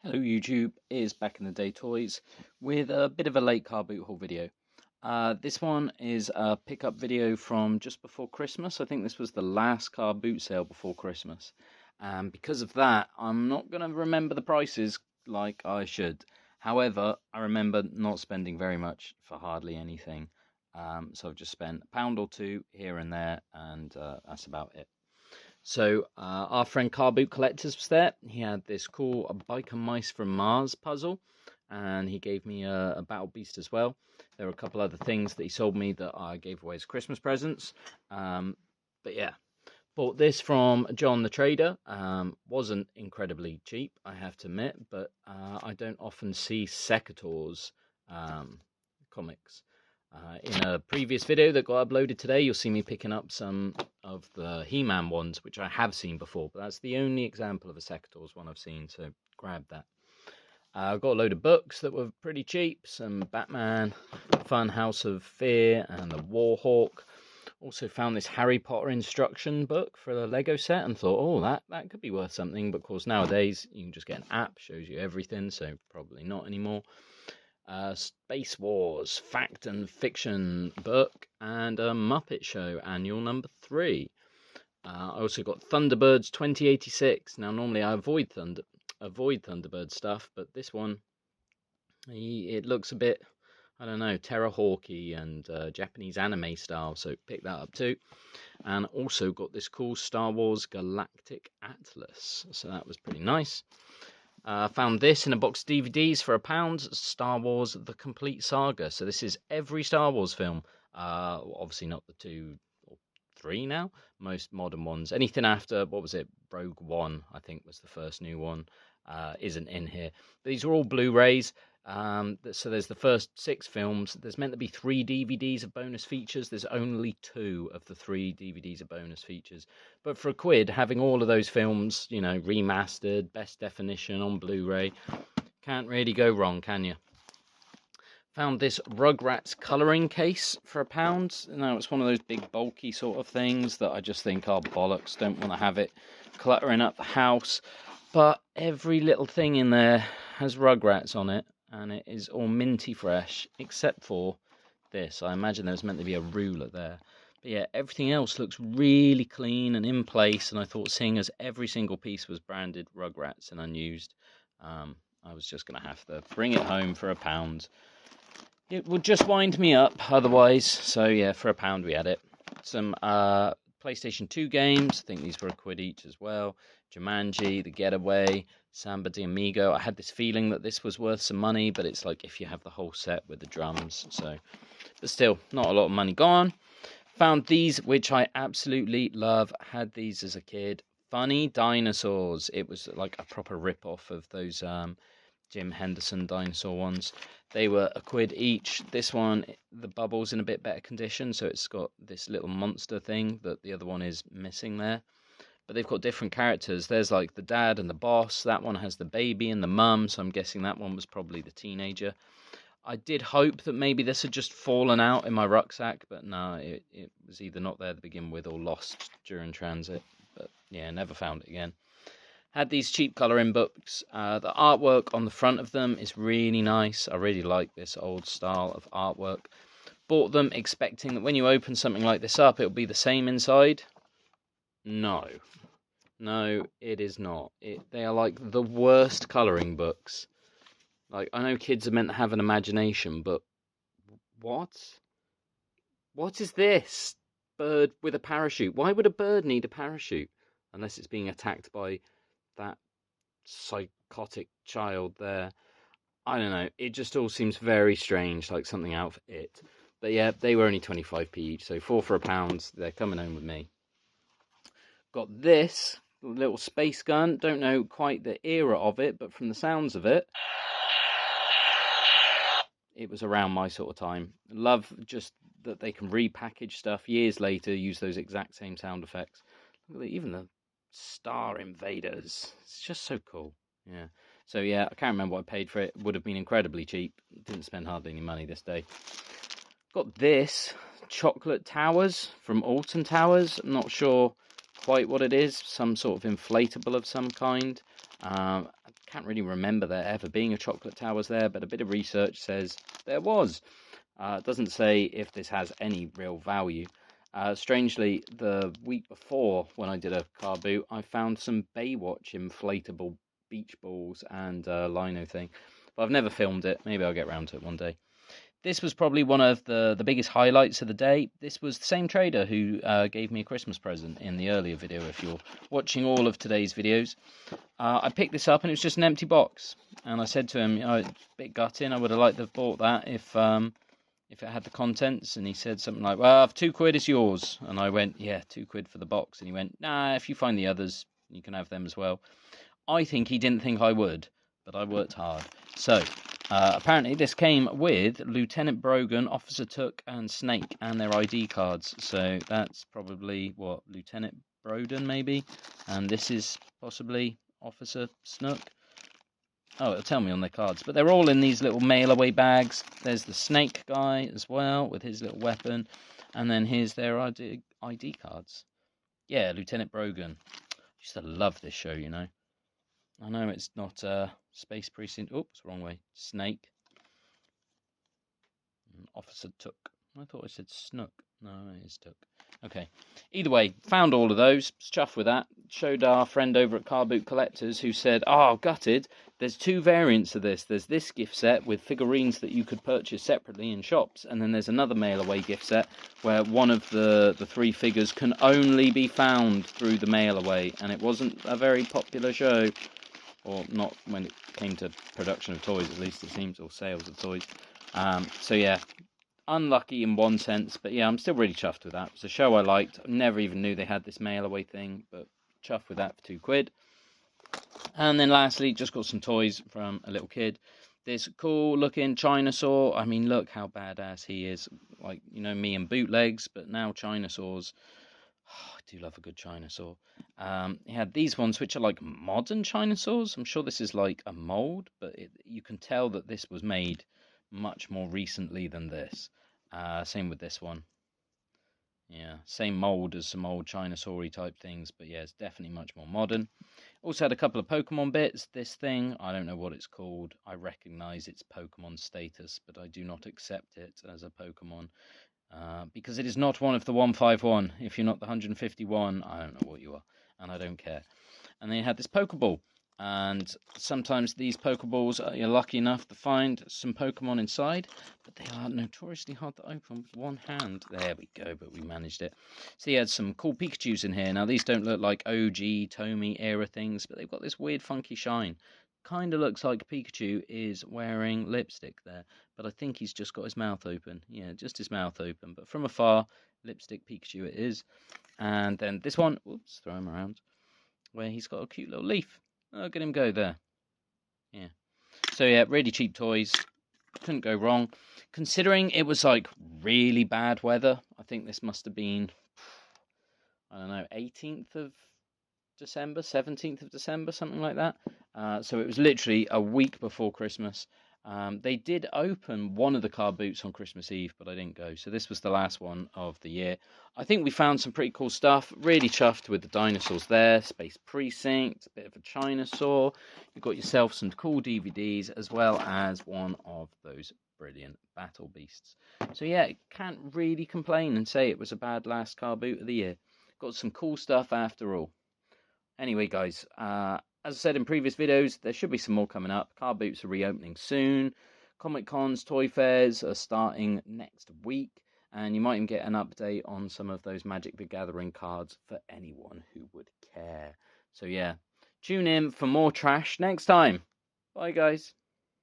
Hello YouTube, is Back in the Day Toys with a bit of a late car boot haul video. This one is a pickup video from just before Christmas. I think this was the last car boot sale before Christmas. And because of that, I'm not going to remember the prices like I should. However, I remember not spending very much for hardly anything. So I've just spent £1 or two here and there, and that's about it. So our friend Carboot Collectors was there. He had this cool Biker Mice from Mars puzzle, and he gave me a Battle Beast as well. There were a couple other things that he sold me that I gave away as Christmas presents. But yeah, bought this from John the Trader. Wasn't incredibly cheap, I have to admit, but I don't often see Secateurs comics. In a previous video that got uploaded today, you'll see me picking up some of the He-Man ones, which I have seen before, but that's the only example of a Secateurs one I've seen, so grab that. I got a load of books that were pretty cheap, some Batman, Fun House of Fear, and the Warhawk. Also found this Harry Potter instruction book for the Lego set and thought, oh, that could be worth something, but of course nowadays you can just get an app, shows you everything, so probably not anymore. Space Wars, Fact and Fiction book, and a Muppet Show Annual number 3. I also got Thunderbirds 2086. Now, normally I avoid Thunderbird stuff, but this one, it looks a bit, I don't know, Terra Hawky and Japanese anime style, so pick that up too. And also got this cool Star Wars Galactic Atlas, so that was pretty nice. Found this in a box of DVDs for £1, Star Wars The Complete Saga. So this is every Star Wars film. Obviously not the 2 or 3 now, most modern ones. Anything after, what was it, Rogue One, I think was the first new one, isn't in here. But these are all Blu-rays. So there's the first 6 films. There's meant to be 3 DVDs of bonus features. There's only 2 of the 3 DVDs of bonus features. But for £1, having all of those films, you know, remastered, best definition on Blu-ray, can't really go wrong, can you? Found this Rugrats colouring case for £1. Now, it's one of those big bulky sort of things that I just think are bollocks. Don't want to have it cluttering up the house. But every little thing in there has Rugrats on it. And it is all minty fresh, except for this. I imagine there was meant to be a ruler there. But yeah, everything else looks really clean and in place. And I thought, seeing as every single piece was branded Rugrats and unused, I was just going to have to bring it home for £1. It would just wind me up otherwise. So yeah, for £1 we had it. Some PlayStation 2 games. I think these were £1 each as well. Jumanji, The Getaway, Samba de Amigo. I had this feeling that this was worth some money, but it's like if you have the whole set with the drums. So, but still, not a lot of money gone. Found these, which I absolutely love. Had these as a kid. Funny Dinosaurs. It was like a proper rip-off of those Jim Henderson dinosaur ones. They were £1 each. This one, the bubble's in a bit better condition, so it's got this little monster thing that the other one is missing there. But they've got different characters. There's like the dad and the boss. That one has the baby and the mum, so I'm guessing that one was probably the teenager. I did hope that maybe this had just fallen out in my rucksack, but no, it was either not there to begin with or lost during transit. But yeah, never found it again. Had these cheap colouring books. The artwork on the front of them is really nice. I really like this old style of artwork. Bought them expecting that when you open something like this up, it'll be the same inside. No, it is not. They are like the worst colouring books. Like, I know kids are meant to have an imagination, but what? What is this? Bird with a parachute. Why would a bird need a parachute? Unless it's being attacked by that psychotic child there. I don't know. It just all seems very strange, like something out of It. But yeah, they were only 25p each, so 4 for £1. They're coming home with me. Got this little space gun. Don't know quite the era of it, but from the sounds of it, it was around my sort of time. Love just that they can repackage stuff years later, use those exact same sound effects. Look at even the Star Invaders. It's just so cool. Yeah. So yeah, I can't remember what I paid for it. It would have been incredibly cheap. Didn't spend hardly any money this day. Got this Chocolate Towers from Alton Towers. I'm not sure quite what it is. Some sort of inflatable of some kind. Can't really remember there ever being a chocolate towers there, but a bit of research says there was. It doesn't say if this has any real value. Strangely, the week before when I did a car boot, I found some Baywatch inflatable beach balls and lino thing. But I've never filmed it. Maybe I'll get around to it one day. This was probably one of the biggest highlights of the day. This was the same trader who gave me a Christmas present in the earlier video, if you're watching all of today's videos. I picked this up and it was just an empty box. And I said to him, it's a bit gutting, I would have liked to have bought that if it had the contents. And he said something like, well, £2 is yours. And I went, yeah, £2 for the box. And he went, nah, if you find the others, you can have them as well. I think he didn't think I would, but I worked hard. So, apparently this came with Lieutenant Brogan, Officer Took, and Snake, and their ID cards. So that's probably, what, Lieutenant Broden, maybe? And this is possibly Officer Snook. Oh, it'll tell me on their cards. But they're all in these little mail-away bags. There's the Snake guy as well, with his little weapon. And then here's their ID cards. Yeah, Lieutenant Brogan. I used to love this show, you know. I know it's not Space Precinct. Oops, wrong way. Snake. Officer Took. I thought I said Snook. No, it is Took. Okay. Either way, found all of those. Was chuffed with that. Showed our friend over at Carboot Collectors who said, oh, gutted. There's two variants of this. There's this gift set with figurines that you could purchase separately in shops. And then there's another mail-away gift set where one of the three figures can only be found through the mail-away. And it wasn't a very popular show. Or not when it came to production of toys, at least it seems, or sales of toys. So yeah, unlucky in one sense, but yeah, I'm still really chuffed with that. It's a show I liked. I never even knew they had this mail-away thing, but chuffed with that for £2. And then lastly, just got some toys from a little kid. This cool-looking Chinasaur. I mean, look how badass he is. Like, you know, me and bootlegs, but now Chinasaurs. Oh, I do love a good Chinasaur. He had these ones, which are like modern Chinasaurs. I'm sure this is like a mold, but you can tell that this was made much more recently than this. Same with this one. Yeah, same mold as some old Chinasaur-y type things, but yeah, it's definitely much more modern. Also had a couple of Pokemon bits. This thing, I don't know what it's called. I recognize its Pokemon status, but I do not accept it as a Pokemon. Because it is not one of the 151. If you're not the 151, I don't know what you are, and I don't care. And then you had this Pokeball, and sometimes these Pokeballs, you're lucky enough to find some Pokemon inside, but they are notoriously hard to open with one hand. There we go, but we managed it. So you had some cool Pikachus in here. Now, these don't look like OG, Tomy era things, but they've got this weird funky shine. Kind of looks like Pikachu is wearing lipstick there, but I think he's just got his mouth open. Yeah, just his mouth open, but from afar, lipstick Pikachu it is. And then this one, oops, throw him around, where he's got a cute little leaf. Look at him go there. Yeah. So yeah, really cheap toys. Couldn't go wrong. Considering it was like really bad weather, I think this must have been, I don't know, 18th of December, 17th of December, something like that. So it was literally a week before Christmas. They did open one of the car boots on Christmas Eve, but I didn't go. So this was the last one of the year. I think we found some pretty cool stuff. Really chuffed with the dinosaurs there. Space Precinct, a bit of a Chinasaur. You got yourself some cool DVDs, as well as one of those brilliant battle beasts. So yeah, can't really complain and say it was a bad last car boot of the year. Got some cool stuff after all. Anyway, guys, as I said in previous videos, there should be some more coming up. Car boots are reopening soon. Comic Cons, toy fairs are starting next week. And you might even get an update on some of those Magic the Gathering cards for anyone who would care. So yeah, tune in for more trash next time. Bye, guys.